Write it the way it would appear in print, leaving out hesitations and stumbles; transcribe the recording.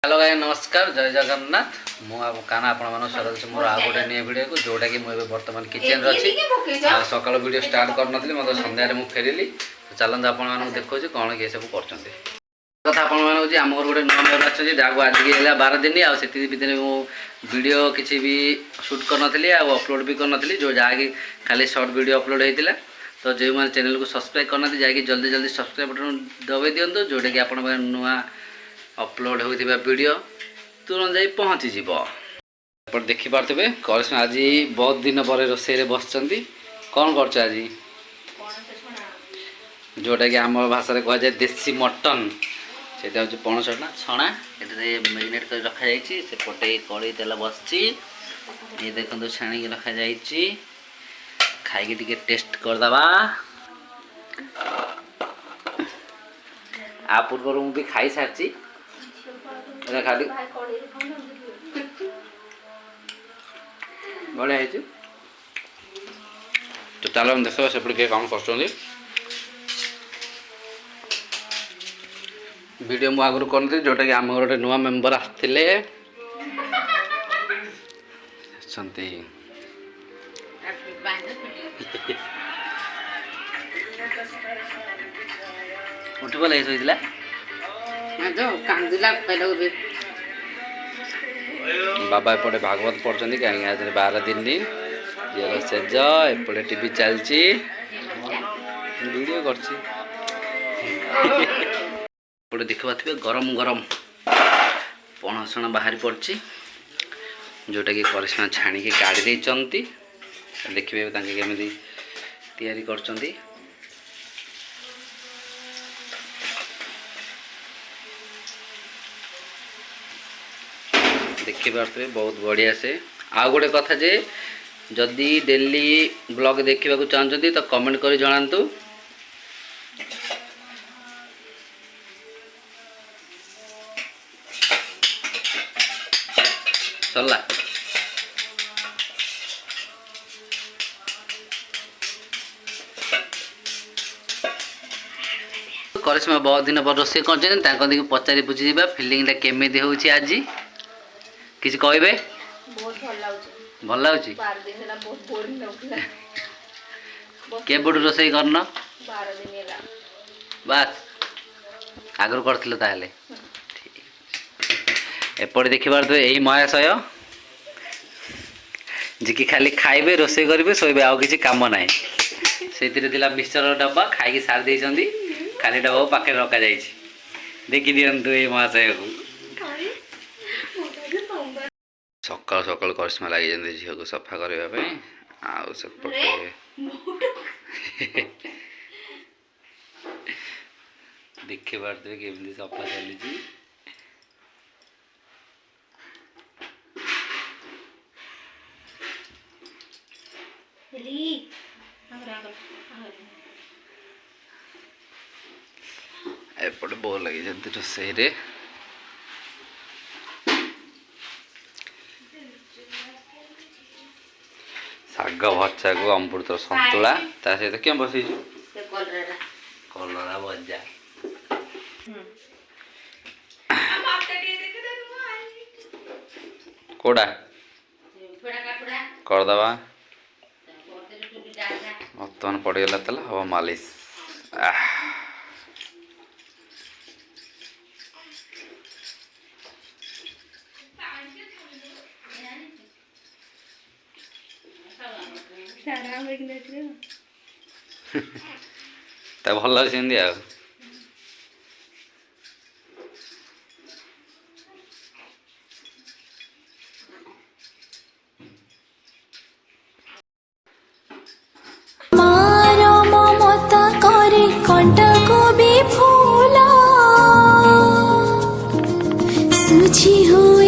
hello गाय नमस्कार जय जगन्नाथ मुझे आपण स्वागत मोर आ गोटे न्यू वीडियो को जोटा कि मुझे बर्तमान किचन अच्छी सकाल वीडियो स्टार्ट करनी मतलब सन्धार मुझे फेरिली चलते आपको देखो कौन किए सब कर कथा आम घर गोटे नुआ मेम्बर अच्छे जहाँ आज है 12 दिन आउ से भितर वीडियो किसी भी शूट करनी अपलोड भी करनी जो जहाँकि खाली सर्ट वीडियो अपलोड होता तो जो मैंने चैनल को सब्सक्राइब करना जाकि जल्दी जल्दी सब्सक्राइब बटन दबाई दिंतु जोटा कि आप नुआ अपलोड होता वीडियो तुरंत जा पहुँची जाव देखिपे करिश्मा आज बहुत दिन पर रोषे बस कौन कर आज जोटा कि आम भाषा कह जाए देसी मटन से हूँ पणस छणा ये मेरिनेट कर रखा जापटे कड़े तेल बस ये देखो छाणी रखा जा खाई टे टेस्ट करदे आ पूर्व मुझे खाई सारी खाली बढ़िया है तो चलो हम देखो सेपटे किए कौन कर वीडियो मु आगुरी करती जोटा कि आम घर गोटे नुआ मेम्बर आसते उठ बोला शोला बाबा एपटे भागवत पढ़ते कहीं आज 12 दिन झील सेज एपटे टीवी चलती वीडियो करते देखा गरम गरम पणसण बाहरी पड़ी जोटा कि करिश्मा छाणी काढ़ी देती देखिए केमी तैयारी कर देखिए बहुत बढ़िया से आ गोटे कथा जे जदि डेली ब्लॉग देखा चाहते तो कमेंट कर जनातु सरला करिश्मा बहुत दिन पर रोषे कर पचारि बुझी फिलिंगटा केमी हो आज किसी कहबे भल लगुच केबुठ रोषे करन बास आगर कर एपटे देखिए तो यही महाशय जी कि खाली खाइबे रोषे करेंगे शोबे आउ किसी काम ना से मिक्सचर डब्बा खाई सारी देती खाली डब्बा पाखे रखा जा देखी दिंतु ये महाशय को सकाल सकाल करिश्मा लगी झील को सफा करने आउपटे देखी पारे केमी सफा चली एपटे बोर लगी रोषे शाग भजा को अमृत सतुला ता सहित क्या बस कलरा भजा कोड़ा करदबा बर्तमान पड़गला तेल हम मालिश तो भल लगे आ सुझी हो